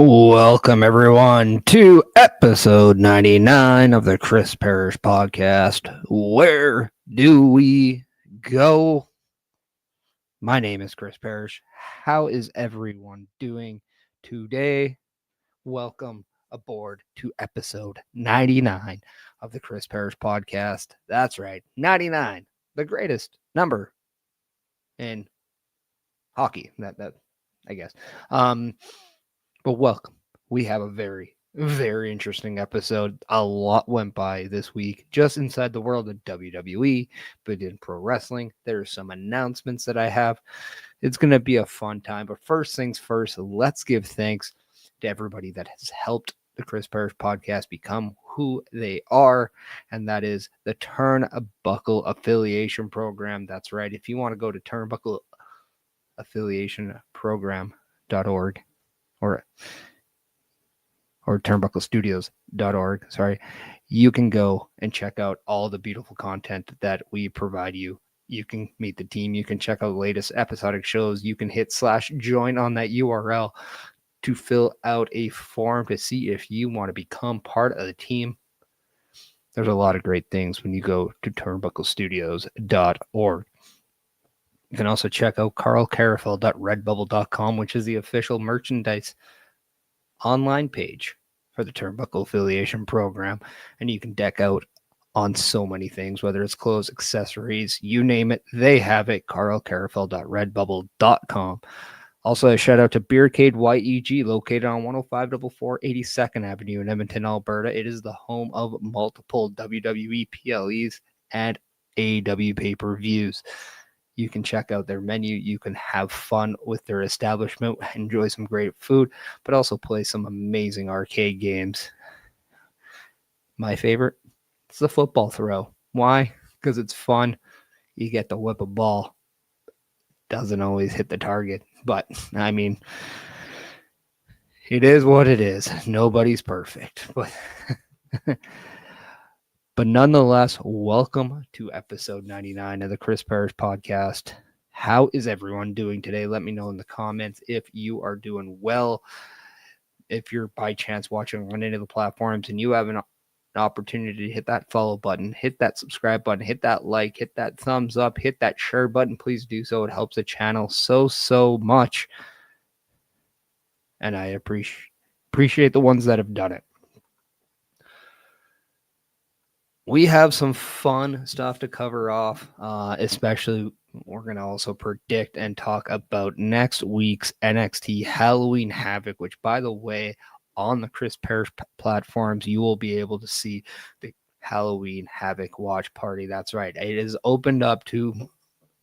Welcome, everyone, to episode 99 of the Chris Parrish podcast. Where do we go? My name is Chris Parrish. How is everyone doing today? Welcome aboard to episode 99 of the Chris Parrish podcast. That's right, 99, the greatest number in hockey. That I guess. But welcome. We have a very, very interesting episode. A lot went by this week just inside the world of WWE, but in pro wrestling, there's some announcements that I have. It's going to be a fun time. But first things first, let's give thanks to everybody that has helped the Chris Parrish podcast become who they are, and that is the Turnbuckle Affiliation Program. That's right. If you want to go to turnbuckleaffiliationprogram.org, or turnbucklestudios.org, you can go and check out all the beautiful content that we provide you. You can meet the team. You can check out the latest episodic shows. You can hit /join on that URL to fill out a form to see if you want to become part of the team. There's a lot of great things when you go to turnbucklestudios.org. You can also check out carlcarafel.redbubble.com, which is the official merchandise online page for the Turnbuckle Affiliation Program. And you can deck out on so many things, whether it's clothes, accessories, you name it, they have it. carlcarafel.redbubble.com. Also, a shout out to beercadewhyte, located on 10544 82nd Avenue in Edmonton, Alberta. It is the home of multiple WWE PLEs and AEW pay-per-views. You can check out their menu. You can have fun with their establishment, enjoy some great food, but also play some amazing arcade games. My favorite, it's the football throw. Why? Because it's fun. You get to whip a ball. Doesn't always hit the target, but I mean, it is what it is. Nobody's perfect, but nonetheless, welcome to episode 99 of the Chris Parrish podcast. How is everyone doing today? Let me know in the comments if you are doing well. If you're by chance watching on any of the platforms and you have an opportunity to hit that follow button, hit that subscribe button, hit that like, hit that thumbs up, hit that share button, please do so. It helps the channel so much. And I appreciate the ones that have done it. We have some fun stuff to cover off, especially we're going to also predict and talk about next week's NXT Halloween Havoc, which, by the way, on the Chris Parrish platforms, you will be able to see the Halloween Havoc watch party. That's right. It is opened up to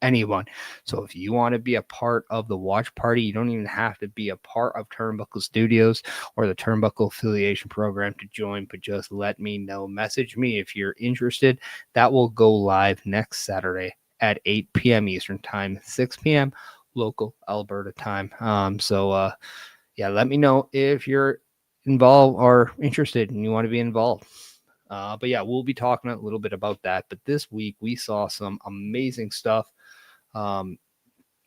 anyone. So if you want to be a part of the watch party, you don't even have to be a part of Turnbuckle Studios or the Turnbuckle Affiliation Program to join, but just let me know. Message me if you're interested. That will go live next Saturday at 8 p.m. Eastern Time, 6 p.m. local Alberta time. Let me know if you're involved or interested and you want to be involved. We'll be talking a little bit about that. But this week we saw some amazing stuff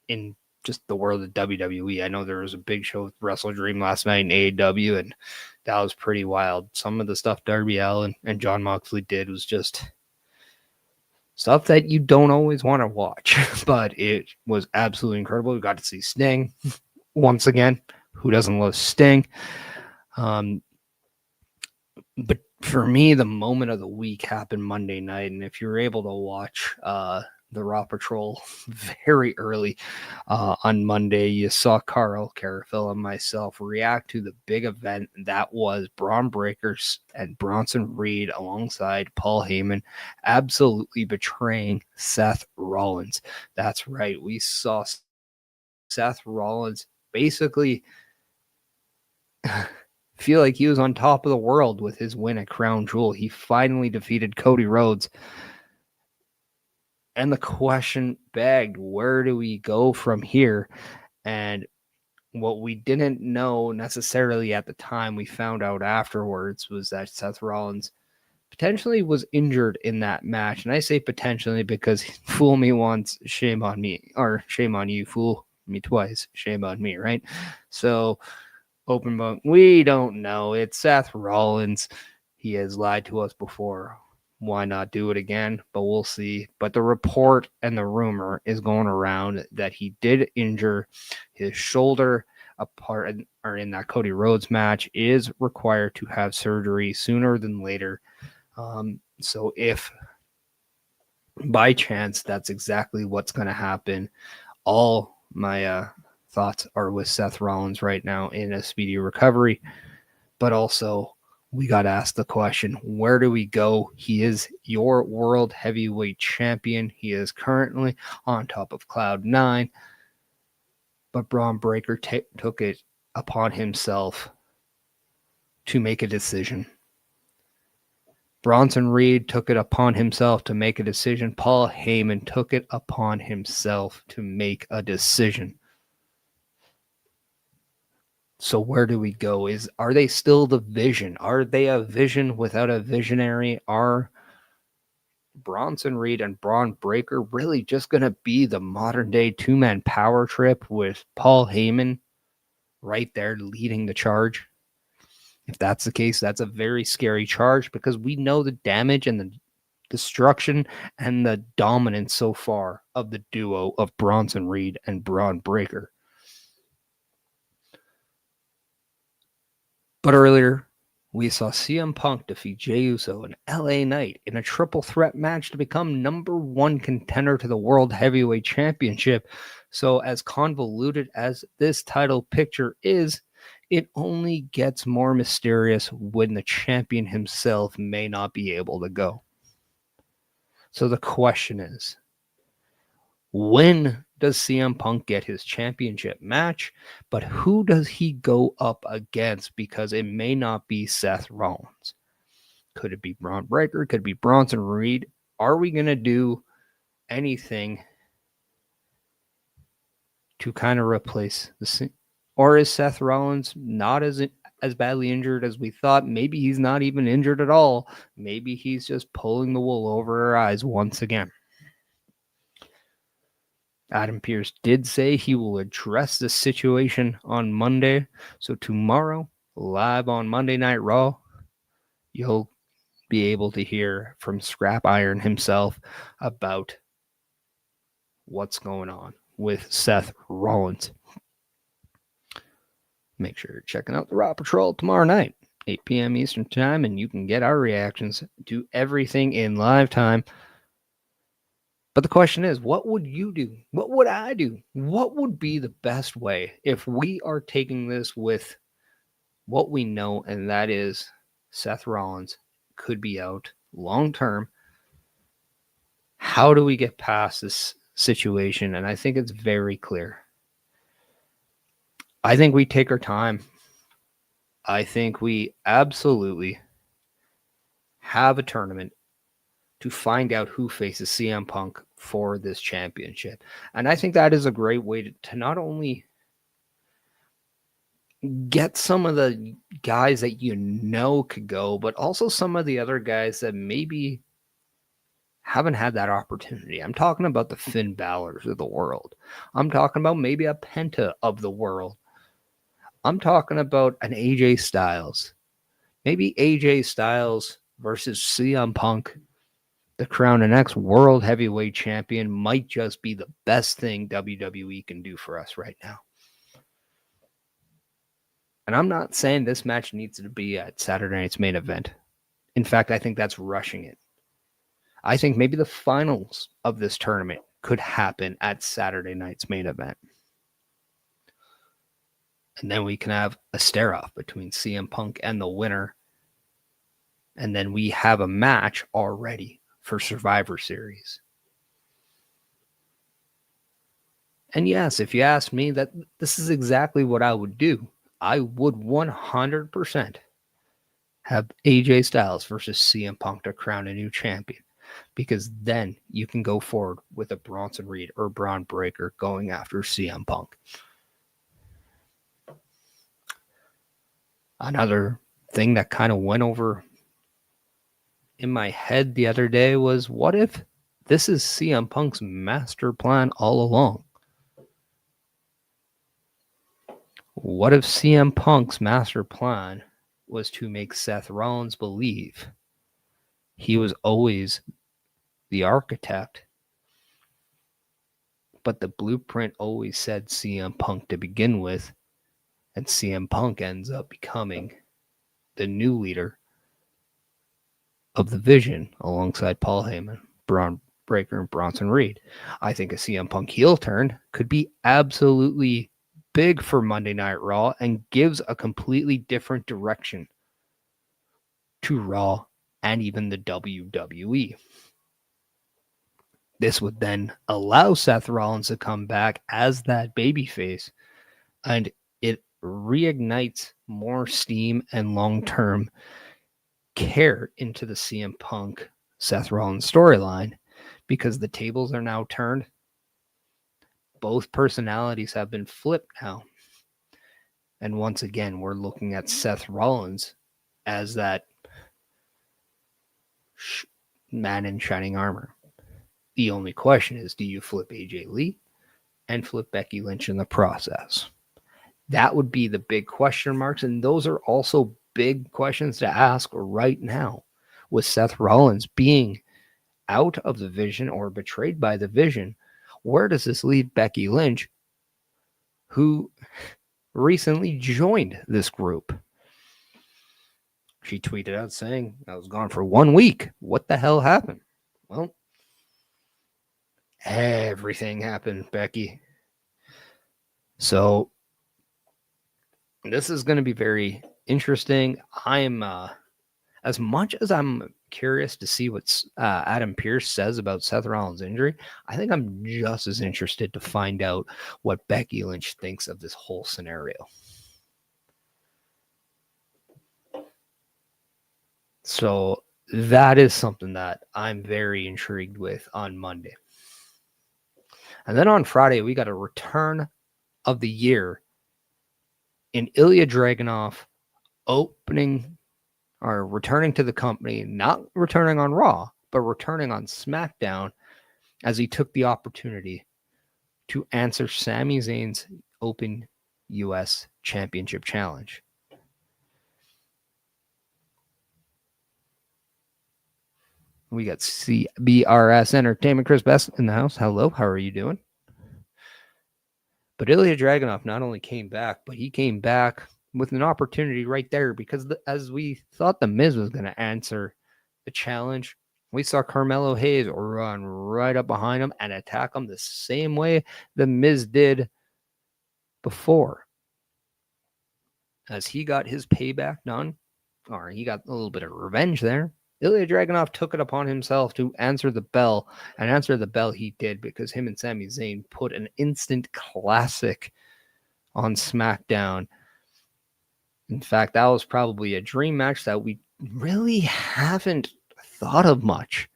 in just the world of WWE. I know there was a big show with Wrestle Dream last night in AEW, and that was pretty wild. Some of the stuff Darby Allin and Jon Moxley did was just stuff that you don't always want to watch, but it was absolutely incredible. We got to see Sting once again. Who doesn't love Sting? But for me, the moment of the week happened Monday night, and if you're able to watch the Raw Patrol very early on Monday, you saw Carl Carafel and myself react to the big event that was Braun Breakers and Bronson Reed alongside Paul Heyman absolutely betraying Seth Rollins. That's right. We saw Seth Rollins basically feel like he was on top of the world with his win at Crown Jewel. He finally defeated Cody Rhodes. And the question begged, where do we go from here? And what we didn't know necessarily at the time, we found out afterwards, was that Seth Rollins potentially was injured in that match. And I say potentially because fool me once, shame on me. Or shame on you, fool me twice, shame on me, right? So Open book. We don't know. It's Seth Rollins. He has lied to us before. Why not do it again? But we'll see. But the report and the rumor is going around that he did injure his shoulder apart or in that Cody Rhodes match, is required to have surgery sooner than later. So if by chance that's exactly what's going to happen, all my thoughts are with Seth Rollins right now in a speedy recovery. But also, we got to ask the question, where do we go? He is your world heavyweight champion. He is currently on top of Cloud 9. But Braun Breaker took it upon himself to make a decision. Bronson Reed took it upon himself to make a decision. Paul Heyman took it upon himself to make a decision. So where do we go? Are they still the vision? Are they a vision without a visionary? Are Bronson Reed and Braun Breaker really just going to be the modern day two-man power trip with Paul Heyman right there leading the charge? If that's the case, that's a very scary charge because we know the damage and the destruction and the dominance so far of the duo of Bronson Reed and Braun Breaker. But earlier, we saw CM Punk defeat Jey Uso and LA Knight in a triple threat match to become number one contender to the World Heavyweight Championship. So as convoluted as this title picture is, it only gets more mysterious when the champion himself may not be able to go. So the question is, when does CM Punk get his championship match? But who does he go up against? Because it may not be Seth Rollins. Could it be Braun Breaker? Could it be Bronson Reed? Are we going to do anything to kind of replace the... Or is Seth Rollins not as badly injured as we thought? Maybe he's not even injured at all. Maybe he's just pulling the wool over our eyes once again. Adam Pearce did say he will address the situation on Monday. So tomorrow, live on Monday Night Raw, you'll be able to hear from Scrap Iron himself about what's going on with Seth Rollins. Make sure you're checking out the Raw Patrol tomorrow night, 8 p.m. Eastern Time, and you can get our reactions to everything in live time. But the question is, what would you do? What would I do? What would be the best way if we are taking this with what we know, and that is Seth Rollins could be out long term? How do we get past this situation? And I think it's very clear. I think we take our time. I think we absolutely have a tournament to find out who faces CM Punk for this championship. And I think that is a great way to not only get some of the guys that you know could go, but also some of the other guys that maybe haven't had that opportunity. I'm talking about the Finn Balor's of the world. I'm talking about maybe a Penta of the world. I'm talking about an AJ Styles. Maybe AJ Styles versus CM Punk. The crown the next world heavyweight champion might just be the best thing WWE can do for us right now. And I'm not saying this match needs to be at Saturday night's main event. In fact, I think that's rushing it. I think maybe the finals of this tournament could happen at Saturday night's main event. And then we can have a stare-off between CM Punk and the winner. And then we have a match already for Survivor Series. And yes, if you ask me, that this is exactly what I would do. I would 100% have AJ Styles versus CM Punk to crown a new champion, because then you can go forward with a Bronson Reed or Braun Breaker going after CM Punk. Another thing that kind of went over in my head the other day was, what if this is CM Punk's master plan all along? What if CM Punk's master plan was to make Seth Rollins believe he was always the architect, but the blueprint always said CM Punk to begin with, and CM Punk ends up becoming the new leader of the Vision alongside Paul Heyman, Braun Breaker, and Bronson Reed? I think a CM Punk heel turn could be absolutely big for Monday Night Raw and gives a completely different direction to Raw and even the WWE. This would then allow Seth Rollins to come back as that babyface, and it reignites more steam and long-term care into the CM Punk Seth Rollins storyline, because the tables are now turned. Both personalities have been flipped now. And once again, we're looking at Seth Rollins as that man in shining armor. The only question is, do you flip AJ Lee and flip Becky Lynch in the process? That would be the big question marks, and those are also big questions to ask right now. With Seth Rollins being out of the Vision or betrayed by the Vision, where does this leave Becky Lynch, who recently joined this group? She tweeted out saying, "I was gone for 1 week. What the hell happened?" Well, everything happened, Becky. So this is going to be very interesting. I'm as much as I'm curious to see what Adam Pearce says about Seth Rollins' injury, I think I'm just as interested to find out what Becky Lynch thinks of this whole scenario. So that is something that I'm very intrigued with on Monday. And then on Friday, we got a return of the year in Ilja Dragunov returning to the company, not returning on Raw, but returning on SmackDown, as he took the opportunity to answer Sami Zayn's Open US Championship Challenge. We got CBRS Entertainment, Chris Best in the house. Hello, how are you doing? But Ilja Dragunov not only came back, but he came back with an opportunity right there, because as we thought The Miz was going to answer the challenge, we saw Carmelo Hayes run right up behind him and attack him the same way The Miz did before. As he got his payback done, or he got a little bit of revenge there, Ilja Dragunov took it upon himself to answer the bell, and answer the bell he did, because him and Sami Zayn put an instant classic on SmackDown. In fact, that was probably a dream match that we really haven't thought of much.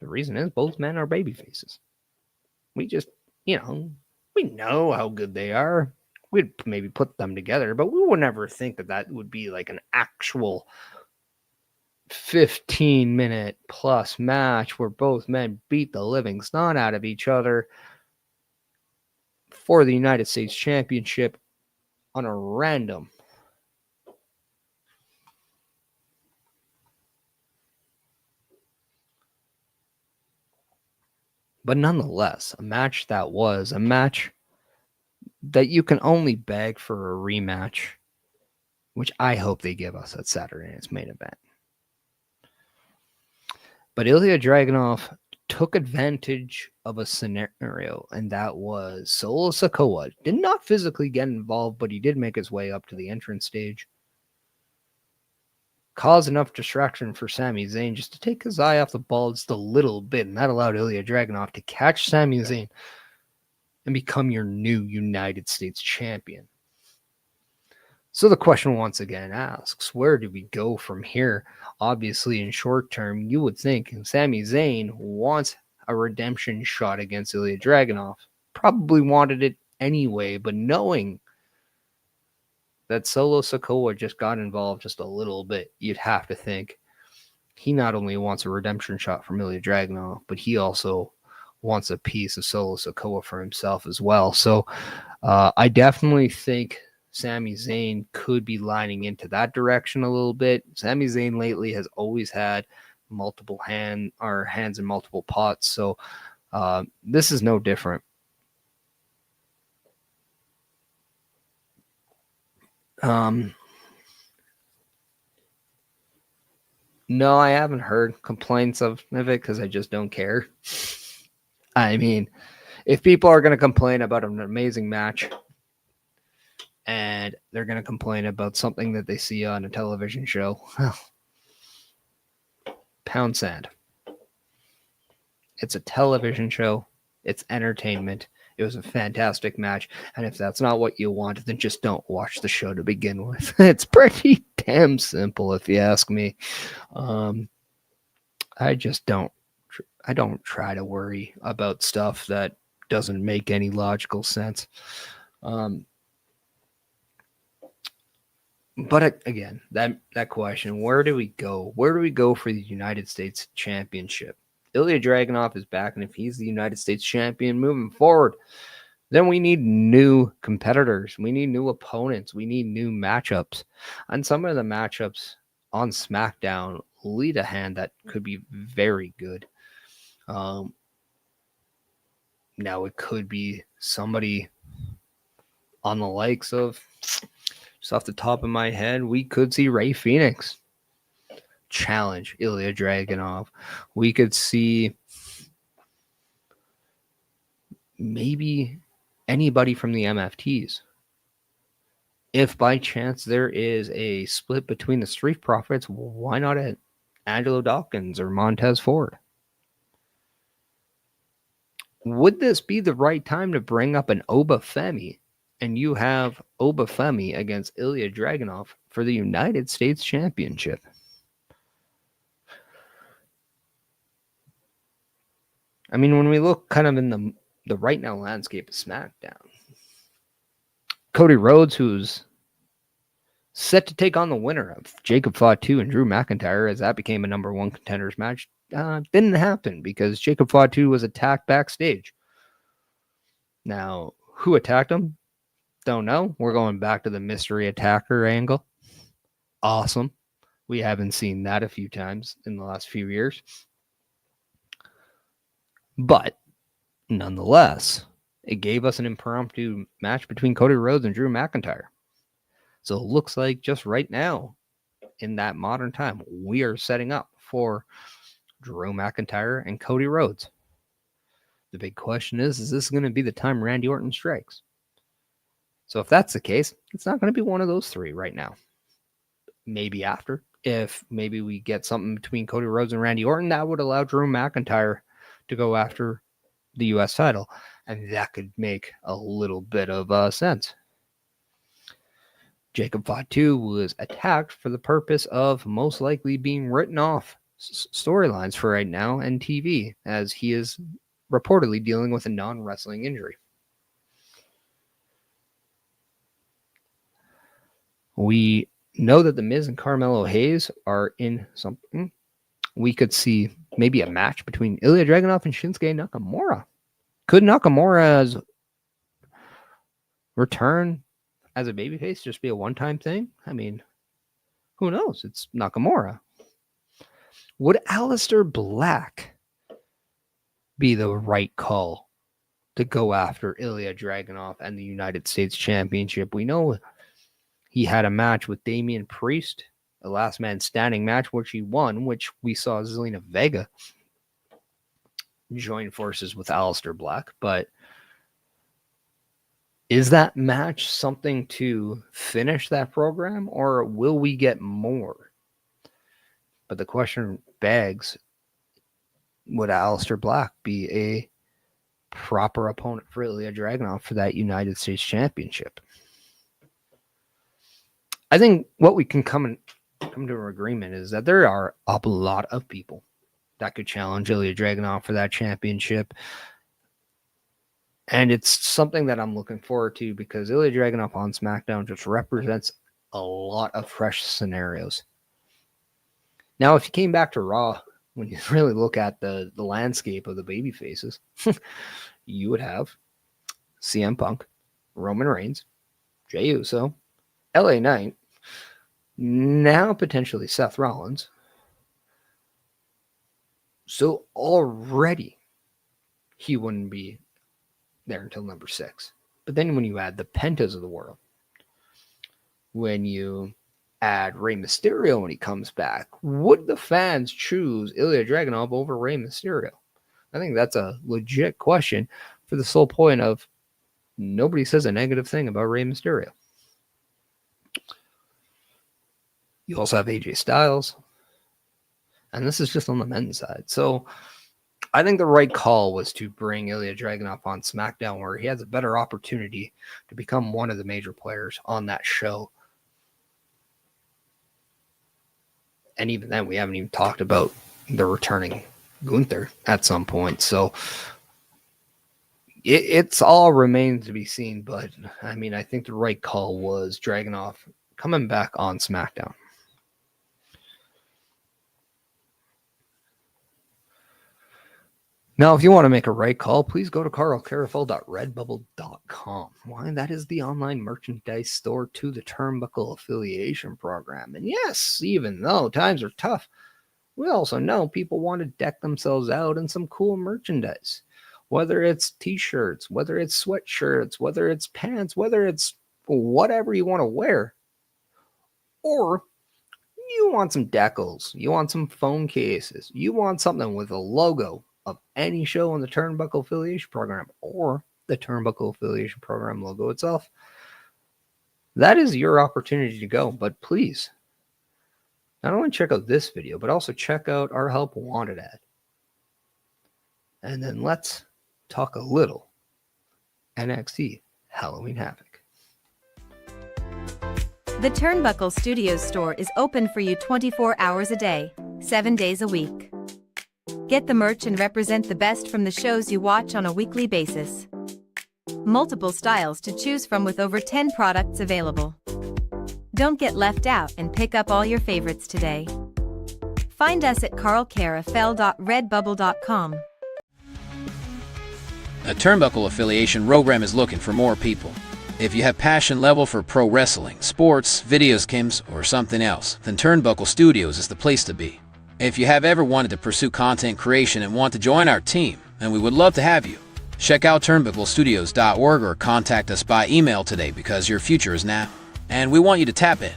The reason is both men are baby faces. We just, we know how good they are. We'd maybe put them together, but we would never think that would be like an actual 15-minute plus match where both men beat the living snot out of each other for the United States Championship on a random. But nonetheless, a match that you can only beg for a rematch, which I hope they give us at Saturday night's main event. But Ilja Dragunov took advantage of a scenario, and that was Solo Sikoa did not physically get involved, but he did make his way up to the entrance stage. Caused enough distraction for Sami Zayn just to take his eye off the ball just a little bit, and that allowed Ilja Dragunov to catch Sami Zayn and become your new United States champion. So the question once again asks, where do we go from here? Obviously, in short term, you would think Sami Zayn wants a redemption shot against Ilja Dragunov. Probably wanted it anyway, but knowing that Solo Sikoa just got involved just a little bit, you'd have to think he not only wants a redemption shot from Ilja Dragunov, but he also wants a piece of Solo Sikoa for himself as well. So I definitely think Sami Zayn could be lining into that direction a little bit. Sami Zayn lately has always had multiple hands in multiple pots. So this is no different. No, I haven't heard complaints of it because I just don't care. I mean, if people are going to complain about an amazing match and they're going to complain about something that they see on a television show, pound sand. It's a television show. It's entertainment. It was a fantastic match. And if that's not what you want, then just don't watch the show to begin with. It's pretty damn simple, if you ask me. I don't try to worry about stuff that doesn't make any logical sense. But again, that question, where do we go? Where do we go for the United States Championship? Ilja Dragunov is back, and if he's the United States champion moving forward, then we need new competitors. We need new opponents. We need new matchups. And some of the matchups on SmackDown lead a hand that could be very good. Now, it could be somebody on the likes of, just off the top of my head, we could see Rey Fenix challenge Ilja Dragunov. We could see maybe anybody from the MFTs. If by chance there is a split between the Street Profits, why not Angelo Dawkins or Montez Ford? Would this be the right time to bring up an Obafemi and you have Obafemi against Ilja Dragunov for the United States Championship? I mean, when we look kind of in the right now landscape of SmackDown, Cody Rhodes, who's set to take on the winner of Jacob Fatu and Drew McIntyre, as that became a number one contenders match, didn't happen because Jacob Fatu was attacked backstage. Now, who attacked him? Don't know. We're going back to the mystery attacker angle. Awesome. We haven't seen that a few times in the last few years. But nonetheless, it gave us an impromptu match between Cody Rhodes and Drew McIntyre. So it looks like just right now, in that modern time, we are setting up for Drew McIntyre and Cody Rhodes. The big question is this going to be the time Randy Orton strikes? So if that's the case, it's not going to be one of those three right now. Maybe after. If maybe we get something between Cody Rhodes and Randy Orton, that would allow Drew McIntyre to go after the U.S. title. And that could make a little bit of sense. Jacob Fatu was attacked for the purpose of most likely being written off storylines for right now and TV, as he is reportedly dealing with a non-wrestling injury. We know that The Miz and Carmelo Hayes are in something. We could see maybe a match between Ilja Dragunov and Shinsuke Nakamura. Could Nakamura's return as a babyface just be a one-time thing? I mean, who knows? It's Nakamura. Would Aleister Black be the right call to go after Ilja Dragunov and the United States Championship? We know he had a match with Damian Priest, a last man standing match, which he won, which we saw Zelina Vega join forces with Aleister Black. But is that match something to finish that program, or will we get more? But the question begs, would Aleister Black be a proper opponent for Ilja Dragunov for that United States Championship? I think what we can come to an agreement is that there are a lot of people that could challenge Ilja Dragunov for that championship. And it's something that I'm looking forward to because Ilja Dragunov on SmackDown just represents a lot of fresh scenarios. Now, if he came back to Raw when you really look at the landscape of the baby faces, you would have CM Punk, Roman Reigns, Jey Uso, LA Knight, now potentially Seth Rollins. So already he wouldn't be there until number 6. But then when you add the Pentas of the world, when you add Rey Mysterio when he comes back, would the fans choose Ilja Dragunov over Rey Mysterio? I think that's a legit question for the sole point of nobody says a negative thing about Rey Mysterio. You also have AJ Styles. And this is just on the men's side. So I think the right call was to bring Ilja Dragunov on SmackDown, where he has a better opportunity to become one of the major players on that show. And even then, we haven't even talked about the returning Gunther at some point. So it's all remains to be seen. But, I mean, I think the right call was Dragunov coming back on SmackDown. Now, if you want to make a right call, please go to carlcarafel.redbubble.com. Why? That is the online merchandise store to the Turnbuckle Affiliation Program. And yes, even though times are tough, we also know people want to deck themselves out in some cool merchandise. Whether it's t-shirts, whether it's sweatshirts, whether it's pants, whether it's whatever you want to wear. Or you want some decals, you want some phone cases, you want something with a logo of any show on the Turnbuckle Affiliation Program or the Turnbuckle Affiliation Program logo itself. That is your opportunity to go. But please, not only check out this video, but also check out our Help Wanted ad. And then let's talk a little NXT Halloween Havoc. The Turnbuckle Studios store is open for you 24 hours a day, 7 days a week. Get the merch and represent the best from the shows you watch on a weekly basis. Multiple styles to choose from with over 10 products available. Don't get left out and pick up all your favorites today. Find us at carlcarafel.redbubble.com. A Turnbuckle Affiliation program is looking for more people. If you have passion level for pro wrestling, sports, videos games, or something else, then Turnbuckle Studios is the place to be. If you have ever wanted to pursue content creation and want to join our team, then we would love to have you. Check out turnbucklestudios.org or contact us by email today because your future is now, and we want you to tap in.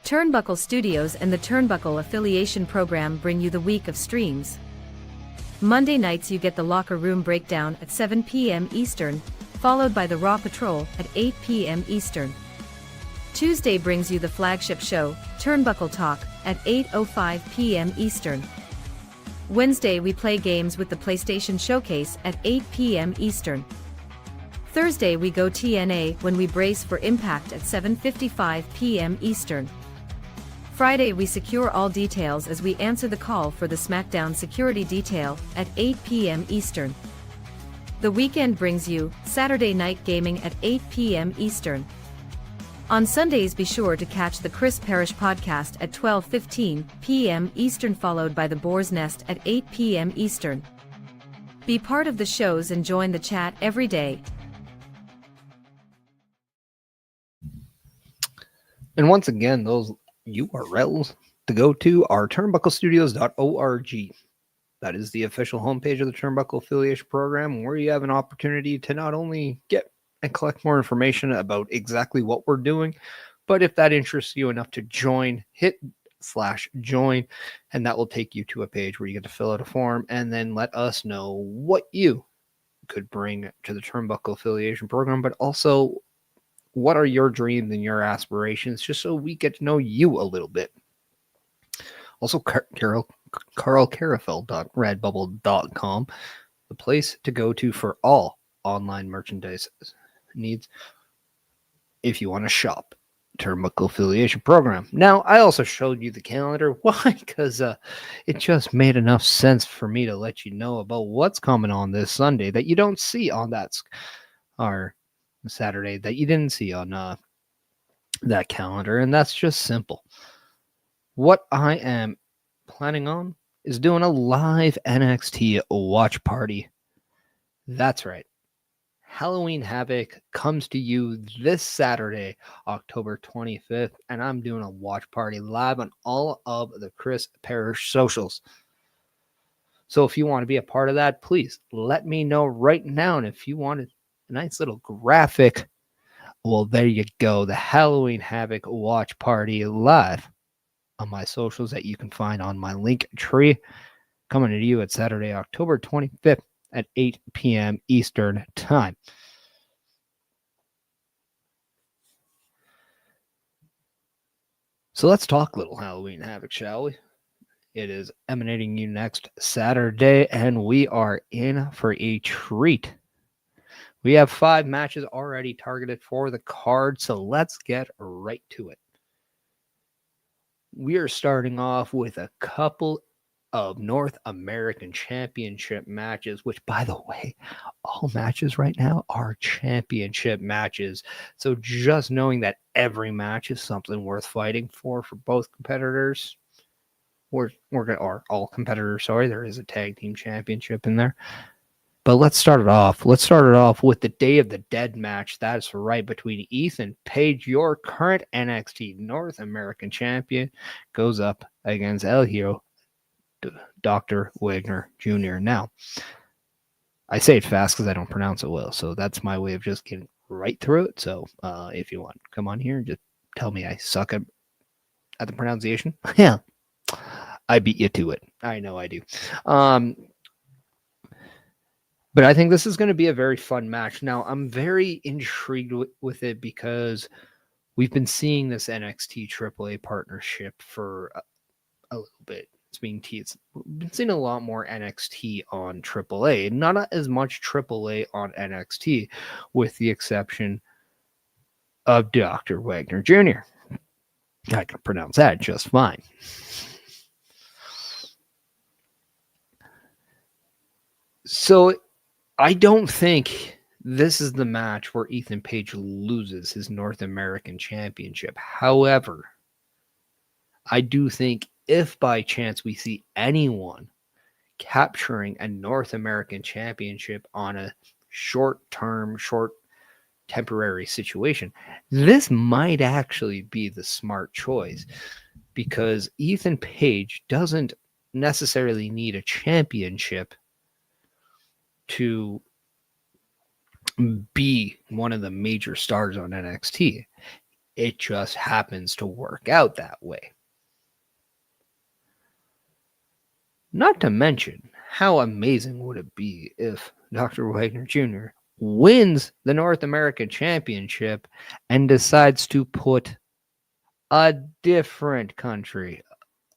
Turnbuckle Studios and the Turnbuckle Affiliation Program bring you the week of streams. Monday nights you get the Locker Room Breakdown at 7 p.m. Eastern, followed by the Raw Patrol at 8 p.m. Eastern. Tuesday brings you the flagship show, Turnbuckle Talk, at 8:05 p.m. Eastern. Wednesday we play games with the PlayStation Showcase at 8 p.m. Eastern. Thursday we go TNA when we brace for Impact at 7:55 p.m. Eastern. Friday we secure all details as we answer the call for the SmackDown security detail at 8 p.m. Eastern. The weekend brings you Saturday Night Gaming at 8 p.m. Eastern. On Sundays be sure to catch the Chris Parrish podcast at 12:15 p.m. Eastern, followed by the Boar's Nest at 8 p.m. Eastern. Be part of the shows and join the chat every day. And once again, those URLs to go to are turnbucklestudios.org. That is the official homepage of the Turnbuckle Affiliation Program, where you have an opportunity to not only get and collect more information about exactly what we're doing, but if that interests you enough to join, hit /join, and that will take you to a page where you get to fill out a form and then let us know what you could bring to the Turnbuckle Affiliation Program, but also what are your dreams and your aspirations, just so we get to know you a little bit. Also, carlcarafel.redbubble.com, the place to go to for all online merchandise needs if you want to shop Turnbuckle Affiliation Program. Now, I also showed you the calendar. Why? Because it just made enough sense for me to let you know about what's coming on this Sunday that you don't see on our Saturday that you didn't see on that calendar, and that's just simple. What I am planning on is doing a live NXT watch party. That's right. Halloween Havoc comes to you this Saturday, October 25th, and I'm doing a watch party live on all of the Chris Parish socials. So if you want to be a part of that, please let me know right now. And if you wanted a nice little graphic, well, there you go. The Halloween Havoc watch party live on my socials that you can find on my link tree, coming to you at Saturday, October 25th at 8 p.m. Eastern Time. So let's talk little Halloween Havoc, shall we? It is emanating you next Saturday, and we are in for a treat. We have 5 matches already targeted for the card, so let's get right to it. We are starting off with a couple of North American Championship matches, which, by the way, all matches right now are championship matches. So just knowing that every match is something worth fighting for both competitors, or all competitors, sorry, there is a tag team championship in there. But let's start it off. Let's start it off with the Day of the Dead match. That's right, between Ethan Page, your current NXT North American champion, goes up against El Hero, Dr. Wagner Jr. Now, I say it fast because I don't pronounce it well, so that's my way of just getting right through it. So if you want, come on here and just tell me I suck at the pronunciation. Yeah, I beat you to it. I know I do. But I think this is going to be a very fun match. Now, I'm very intrigued with it because we've been seeing this NXT AAA partnership for a little bit. It's being teased. We've been seeing a lot more NXT on AAA, not as much AAA on NXT, with the exception of Dr. Wagner Jr. I can pronounce that just fine. So I don't think this is the match where Ethan Page loses his North American Championship. However, I do think if by chance we see anyone capturing a North American Championship on a short temporary situation, this might actually be the smart choice, because Ethan Page doesn't necessarily need a championship to be one of the major stars on NXT. It just happens to work out that way. Not to mention, how amazing would it be if Dr. Wagner Jr. wins the North American Championship and decides to put a different country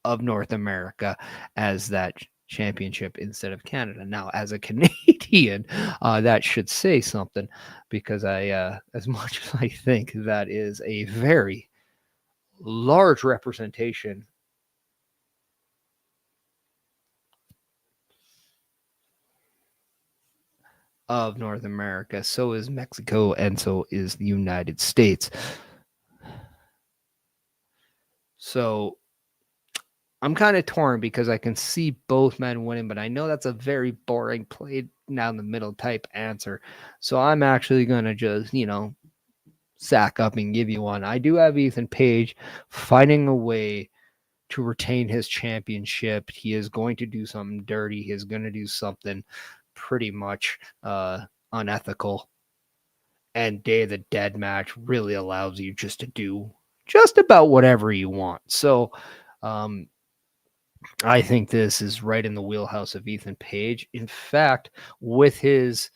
of North America as that championship instead of Canada. Now, as a Canadian, that should say something, because I, as much as I think that is a very large representation of North America, so is Mexico, and so is the United States. So I'm kind of torn because I can see both men winning, but I know that's a very boring play down the middle type answer. So I'm actually going to just, sack up and give you one. I do have Ethan Page finding a way to retain his championship. He is going to do something dirty. He is going to do something pretty much unethical. And Day of the Dead match really allows you just to do just about whatever you want. So I think this is right in the wheelhouse of Ethan Page. In fact, with his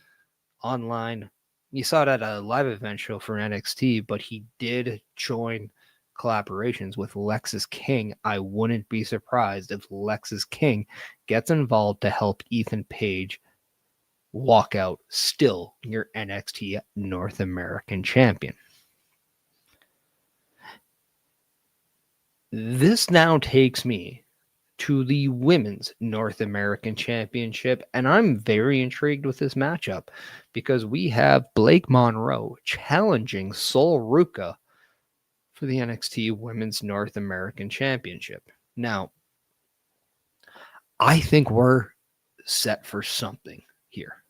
online, you saw it at a live event show for NXT, but he did join collaborations with Lexis King. I wouldn't be surprised if Lexis King gets involved to help Ethan Page walk out still your NXT North American champion. This now takes me to the Women's North American Championship. And I'm very intrigued with this matchup because we have Blake Monroe challenging Sol Ruca for the NXT Women's North American Championship. Now, I think we're set for something here.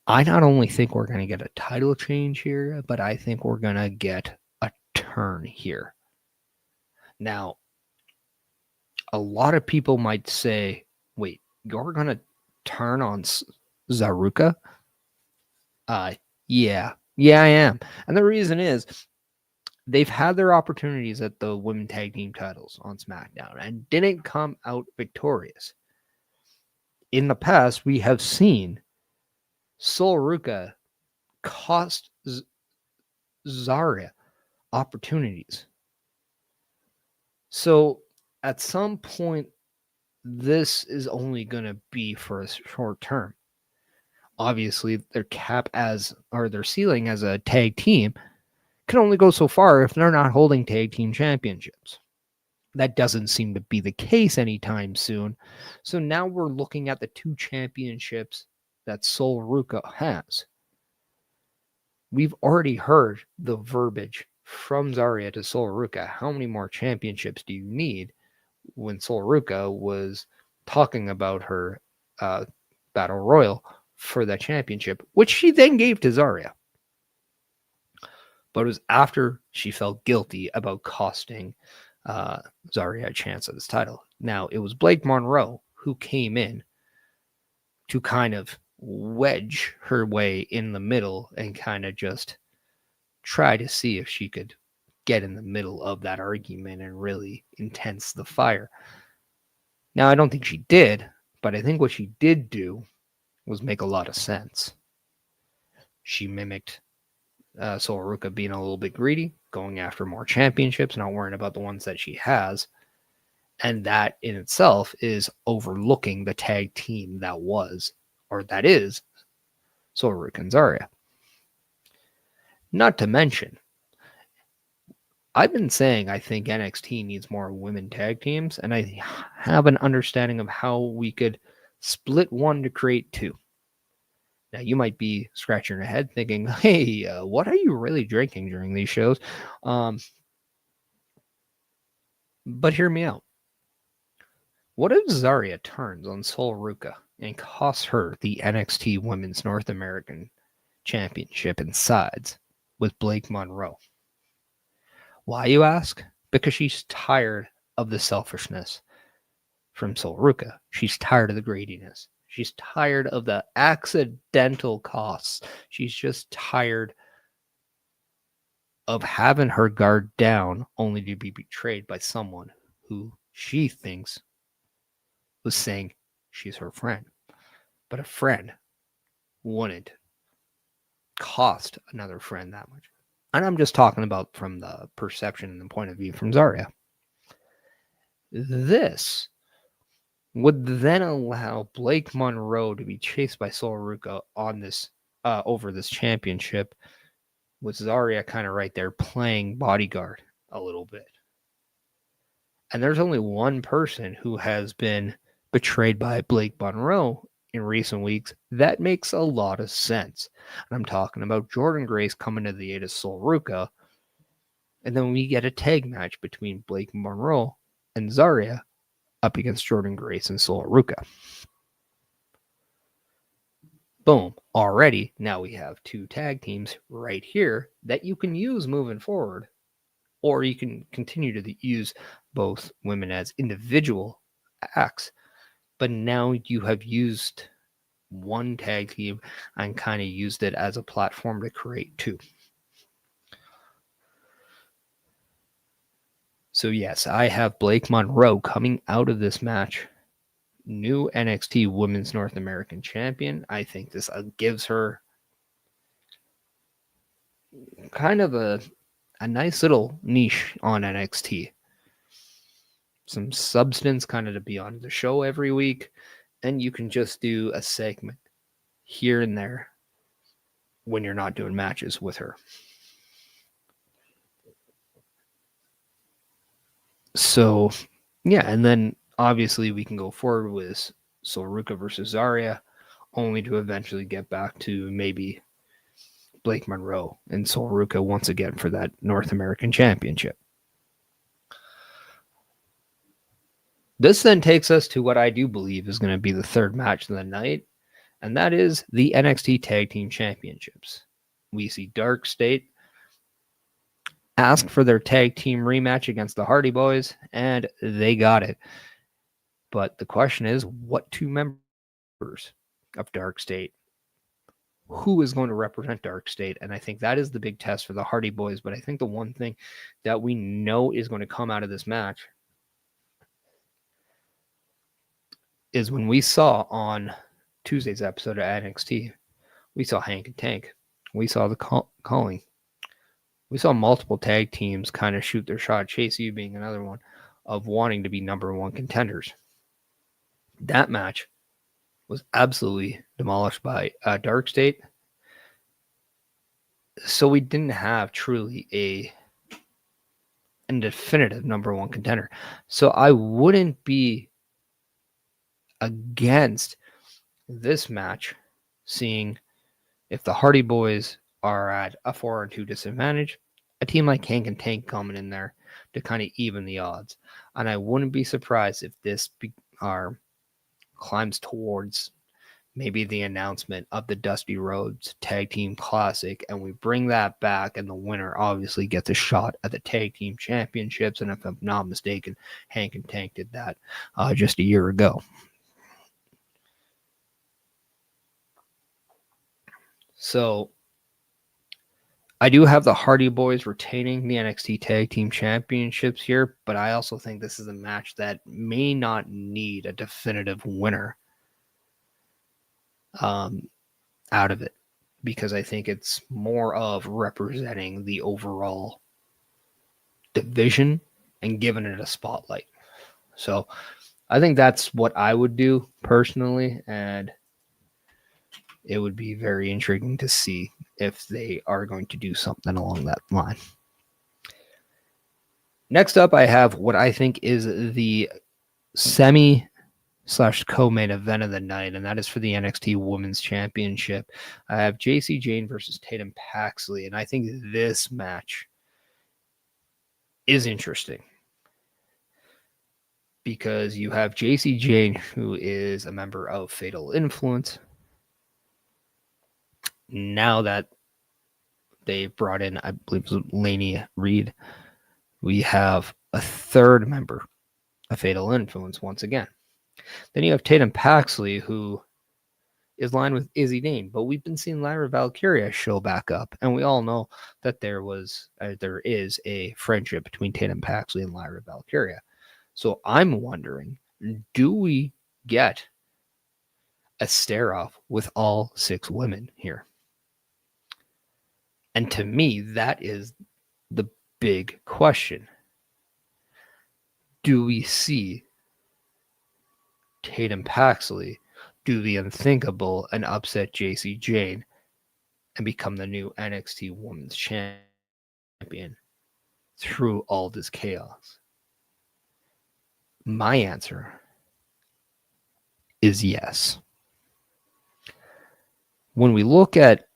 I not only think we're going to get a title change here, but I think we're going to get a turn here. Now, a lot of people might say, wait, you're going to turn on Zaruka? Yeah, I am. And the reason is they've had their opportunities at the women tag team titles on SmackDown and didn't come out victorious. In the past, we have seen Sol Ruca cost Zarya opportunities. So at some point, this is only going to be for a short term. Obviously, their ceiling as a tag team can only go so far if they're not holding tag team championships. That doesn't seem to be the case anytime soon. So now we're looking at the 2 championships that Sol Ruca has. We've already heard the verbiage from Zarya to Sol Ruca. How many more championships do you need? When Sol Ruca was talking about her battle royal for that championship, which she then gave to Zarya. But it was after she felt guilty about costing Zarya a chance at this title. Now, it was Blake Monroe who came in to kind of wedge her way in the middle and kind of just try to see if she could get in the middle of that argument and really intense the fire. Now, I don't think she did, but I think what she did do was make a lot of sense. She mimicked Sol Ruca being a little bit greedy, going after more championships, not worrying about the ones that she has. And that in itself is overlooking the tag team that is Sol Ruca and Zarya. Not to mention, I've been saying I think NXT needs more women tag teams, and I have an understanding of how we could split one to create 2. Now, you might be scratching your head thinking, hey, what are you really drinking during these shows? But hear me out. What if Zarya turns on Sol Ruca and costs her the NXT Women's North American Championship and sides with Blake Monroe? Why, you ask? Because she's tired of the selfishness from Sol Ruca. She's tired of the greediness. She's tired of the accidental costs. She's just tired of having her guard down only to be betrayed by someone who she thinks was saying she's her friend. But a friend wouldn't cost another friend that much. And I'm just talking about from the perception and the point of view from Zarya. This would then allow Blake Monroe to be chased by Sol Ruca on this over this championship, with Zarya kind of right there playing bodyguard a little bit. And there's only one person who has been betrayed by Blake Monroe in recent weeks. That makes a lot of sense. And I'm talking about Jordynne Grace coming to the aid of Sol Ruca. And then we get a tag match between Blake Monroe and Zarya up against Jordynne Grace and Sol Ruca. Boom. Already, now we have 2 tag teams right here that you can use moving forward. Or you can continue to use both women as individual acts. But now you have used one tag team and kind of used it as a platform to create 2. So yes, I have Blake Monroe coming out of this match, new NXT Women's North American Champion. I think this gives her kind of a nice little niche on NXT. Some substance kind of to be on the show every week, and you can just do a segment here and there when you're not doing matches with her. So, yeah, and then Obviously, we can go forward with Solruka versus Zarya, only to eventually get back to maybe Blake Monroe and Solruka once again for that North American Championship. This then takes us to what I do believe is going to be the third match of the night, and that is the NXT Tag Team Championships. We see Dark State ask for their tag team rematch against the Hardy Boys, and they got it. But the question is, what two members of Dark State? Who is going to represent Dark State? And I think that is the big test for the Hardy Boys. But I think the one thing that we know is going to come out of this match is when we saw on Tuesday's episode of NXT, we saw Hank and Tank. We saw the calling. We saw multiple tag teams kind of shoot their shot, Chase U being another one, of wanting to be number one contenders. That match was absolutely demolished by Dark State. So we didn't have truly a definitive number one contender. So I wouldn't be against this match, seeing if the Hardy Boys are at a 4-2 disadvantage, a team like Hank and Tank coming in there to kind of even the odds. And I wouldn't be surprised if this climbs towards maybe the announcement of the Dusty Rhodes Tag Team Classic, and we bring that back, and the winner obviously gets a shot at the Tag Team Championships. And if I'm not mistaken, Hank and Tank did that just a year ago. So I do have the Hardy Boys retaining the NXT Tag Team Championships here, but I also think this is a match that may not need a definitive winner out of it, because I think it's more of representing the overall division and giving it a spotlight. So I think that's what I would do personally, and it would be very intriguing to see if they are going to do something along that line. Next up, I have what I think is the semi/co-main event of the night, and that is for the NXT Women's Championship. I have Jacy Jayne versus Tatum Paxley, and I think this match is interesting because you have Jacy Jayne, who is a member of Fatal Influence. Now that they brought in, I believe it was Laney Reed, we have a third member of Fatal Influence once again. Then you have Tatum Paxley, who is lined with Izzy Dane, but we've been seeing Lyra Valkyria show back up, and we all know that there is a friendship between Tatum Paxley and Lyra Valkyria. So I'm wondering, do we get a stare-off with all 6 women here? And to me, that is the big question. Do we see Tatum Paxley do the unthinkable and upset Jacy Jayne and become the new NXT Women's Champion through all this chaos? My answer is yes. When we look at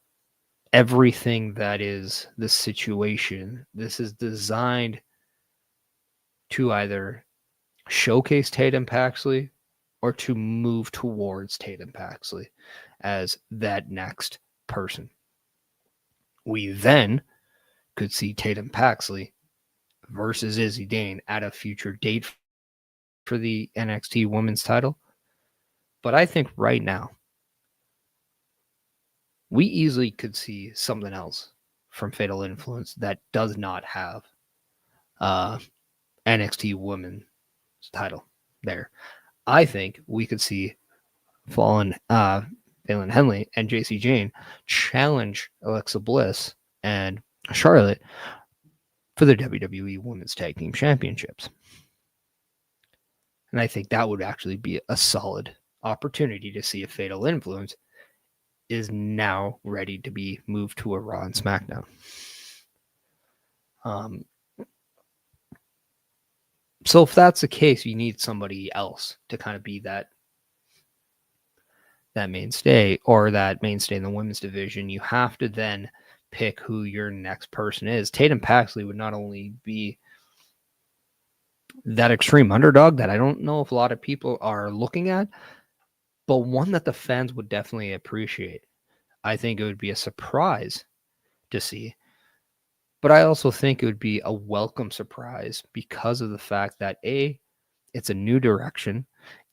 everything that is the situation, this is designed to either showcase Tatum Paxley or to move towards Tatum Paxley as that next person. We then could see Tatum Paxley versus Izzy Dane at a future date for the NXT Women's title. But I think right now, we easily could see something else from Fatal Influence that does not have NXT Women's title there. I think we could see Fallon Henley and Jacy Jayne challenge Alexa Bliss and Charlotte for the WWE Women's Tag Team Championships. And I think that would actually be a solid opportunity to see if Fatal Influence is now ready to be moved to a Raw and SmackDown. So if that's the case, you need somebody else to kind of be that mainstay, or that mainstay in the women's division. You have to then pick who your next person is. Tatum Paxley would not only be that extreme underdog that I don't know if a lot of people are looking at, but one that the fans would definitely appreciate. I think it would be a surprise to see, but I also think it would be a welcome surprise because of the fact that it's a new direction,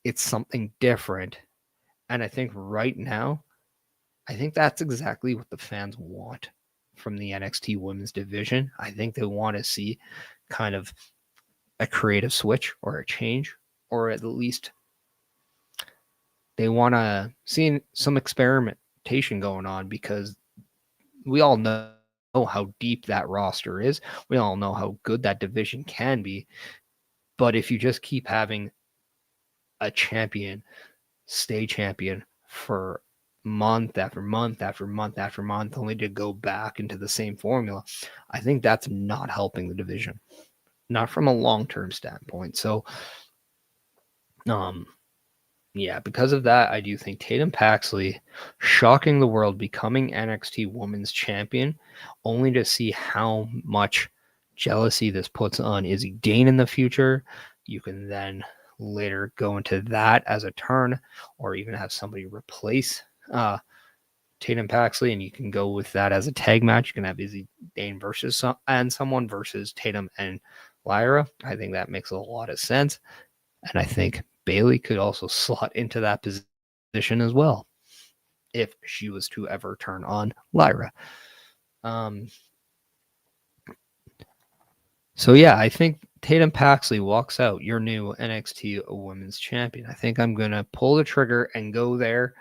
it's something different, and I think right now, I think that's exactly what the fans want from the NXT women's division. I think they want to see kind of a creative switch or a change, or at least they want to see some experimentation going on, because we all know how deep that roster is. We all know how good that division can be. But if you just keep having a champion stay champion for month after month after month after month, only to go back into the same formula, I think that's not helping the division, not from a long-term standpoint. So, yeah, because of that, I do think Tatum Paxley shocking the world, becoming NXT Women's Champion, only to see how much jealousy this puts on Izzy Dane in the future. You can then later go into that as a turn, or even have somebody replace Tatum Paxley, and you can go with that as a tag match. You can have Izzy Dane versus someone versus Tatum and Lyra. I think that makes a lot of sense, and I think Bayley could also slot into that position as well if she was to ever turn on Lyra. So yeah, I think Tatum Paxley walks out your new NXT Women's Champion. I think I'm going to pull the trigger and go there,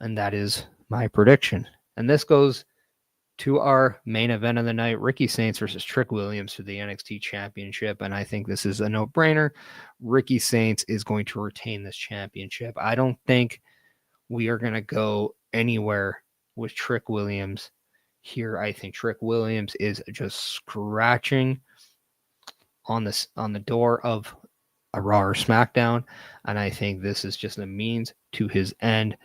and that is my prediction. And this goes to our main event of the night, Ricky Saints versus Trick Williams for the NXT Championship. And I think this is a no-brainer. Ricky Saints is going to retain this championship. I don't think we are going to go anywhere with Trick Williams here. I think Trick Williams is just scratching on the door of a Raw or SmackDown, and I think this is just a means to his end.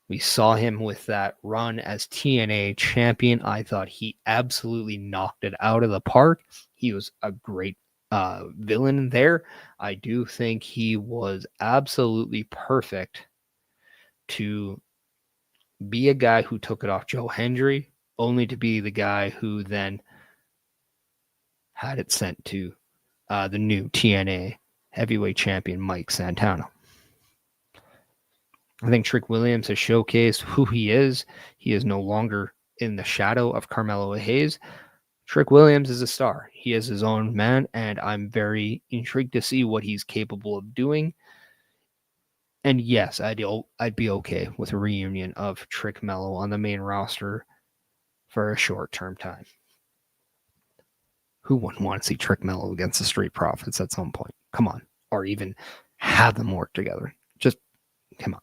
We saw him with that run as TNA champion. I thought he absolutely knocked it out of the park. He was a great villain there. I do think he was absolutely perfect to be a guy who took it off Joe Hendry, only to be the guy who then had it sent to the new TNA heavyweight champion, Mike Santana. I think Trick Williams has showcased who he is. He is no longer in the shadow of Carmelo Hayes. Trick Williams is a star. He is his own man, and I'm very intrigued to see what he's capable of doing. And yes, I'd be okay with a reunion of Trick Mello on the main roster for a short-term time. Who wouldn't want to see Trick Mello against the Street Profits at some point? Come on. Or even have them work together. Just, come on.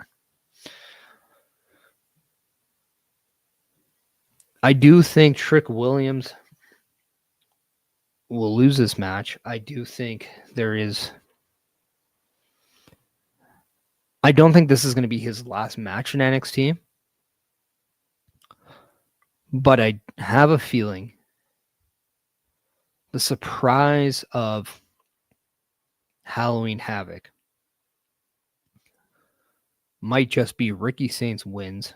I do think Trick Williams will lose this match. I do think I don't think this is going to be his last match in NXT. But I have a feeling the surprise of Halloween Havoc might just be Ricky Saints wins.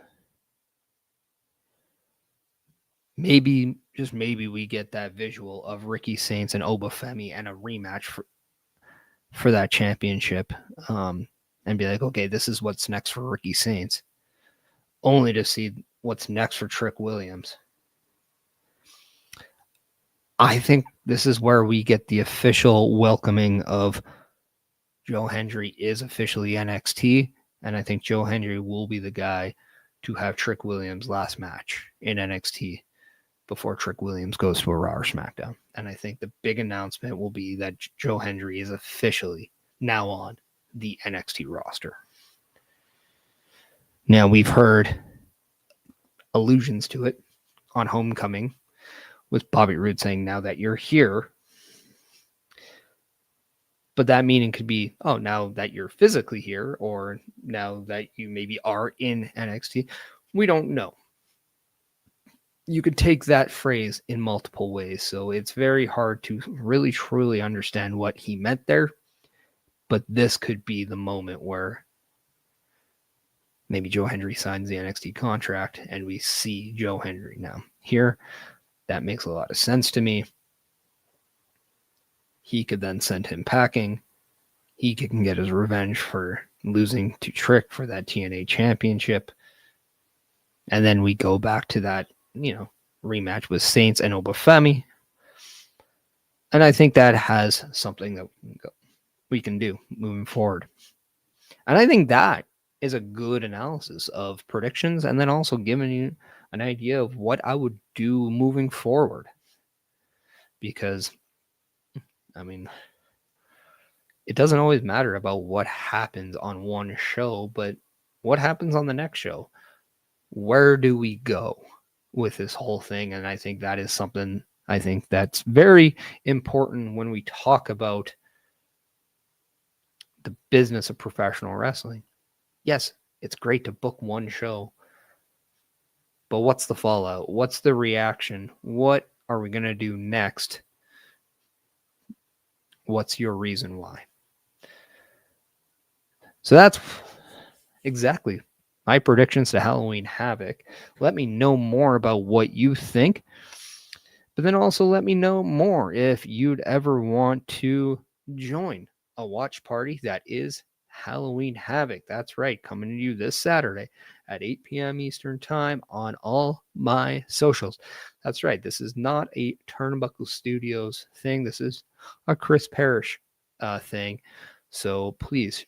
Maybe, just maybe, we get that visual of Ricky Saints and Obafemi and a rematch for that championship, and be like, okay, this is what's next for Ricky Saints, only to see what's next for Trick Williams. I think this is where we get the official welcoming of Joe Hendry is officially NXT, and I think Joe Hendry will be the guy to have Trick Williams' last match in NXT before Trick Williams goes to a Raw or SmackDown. And I think the big announcement will be that Joe Hendry is officially now on the NXT roster. Now, we've heard allusions to it on Homecoming with Bobby Roode saying, now that you're here, But that meaning could be, oh, now that you're physically here, or now that you maybe are in NXT, we don't know. You could take that phrase in multiple ways. So it's very hard to really truly understand what he meant there. But this could be the moment where maybe Joe Hendry signs the NXT contract and we see Joe Hendry now. Here, that makes a lot of sense to me. He could then send him packing. He can get his revenge for losing to Trick for that TNA championship. And then we go back to that, rematch with Saints and Obafemi. And I think that has something that we can do moving forward. And I think that is a good analysis of predictions, and then also giving you an idea of what I would do moving forward. Because, it doesn't always matter about what happens on one show, but what happens on the next show. Where do we go with this whole thing? And I think that is something I think that's very important when we talk about the business of professional wrestling. Yes, it's great to book one show, but what's the fallout? What's the reaction? What are we going to do next? What's your reason why? So that's exactly my predictions to Halloween Havoc. Let me know more about what you think, but then also let me know more if you'd ever want to join a watch party that is Halloween Havoc. That's right, coming to you this Saturday at 8 p.m. Eastern Time on all my socials. That's right, this is not a Turnbuckle Studios thing. This is a Chris Parrish thing. So please,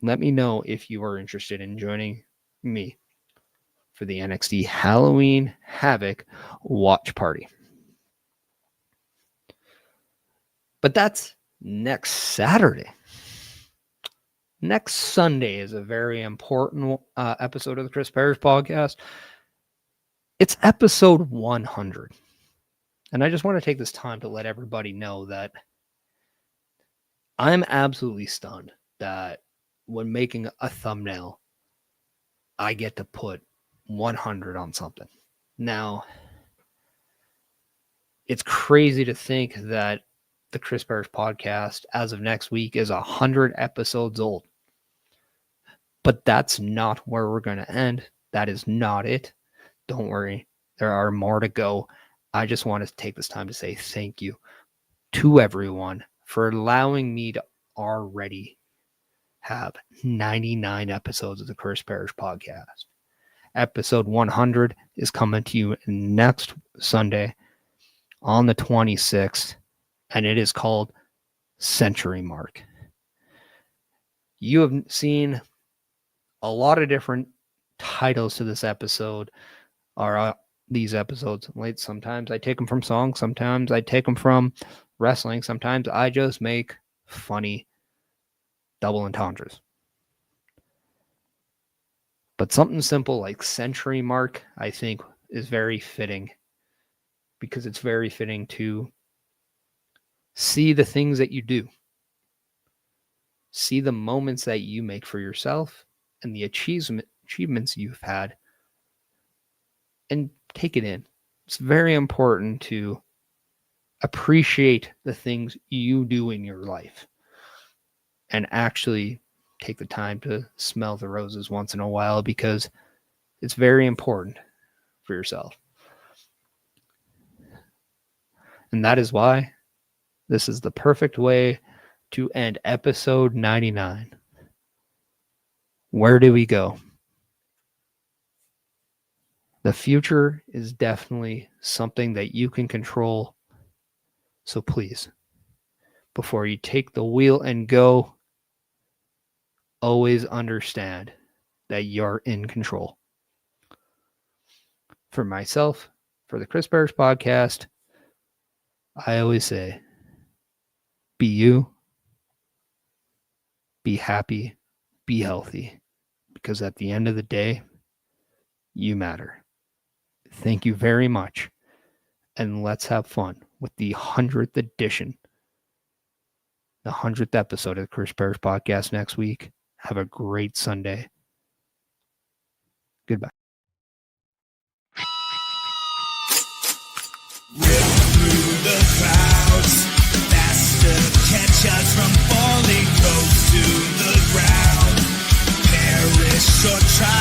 let me know if you are interested in joining me for the NXT Halloween Havoc watch party. But that's next Saturday. Next Sunday is a very important episode of the Chris Parrish podcast. It's episode 100. And I just want to take this time to let everybody know that I'm absolutely stunned that when making a thumbnail, I get to put 100 on something. Now, it's crazy to think that the Chris Parrish podcast, as of next week, is 100 episodes old. But that's not where we're going to end. That is not it. Don't worry. There are more to go. I just want to take this time to say thank you to everyone for allowing me to already have 99 episodes of the Chris Parrish podcast. Episode 100 is coming to you next Sunday on the 26th, and it is called Century Mark. You have seen a lot of different titles to this episode, or these episodes. Like, sometimes I take them from songs, sometimes I take them from wrestling, sometimes I just make funny double entendres. But something simple like Century Mark, I think, is very fitting, because it's very fitting to see the things that you do, see the moments that you make for yourself and the achievements you've had, and take it in. It's very important to appreciate the things you do in your life and actually take the time to smell the roses once in a while, because it's very important for yourself. And that is why this is the perfect way to end episode 99. Where do we go? The future is definitely something that you can control. So please, before you take the wheel and go, always understand that you're in control. For myself, for the Chris Parrish podcast, I always say, be you, be happy, be healthy, because at the end of the day, you matter. Thank you very much, and let's have fun with the 100th edition the 100th episode of the Chris Parrish Podcast next week. Have a great Sunday. Goodbye. Rip through the clouds, faster, catch us from falling close to the ground. Perish or try.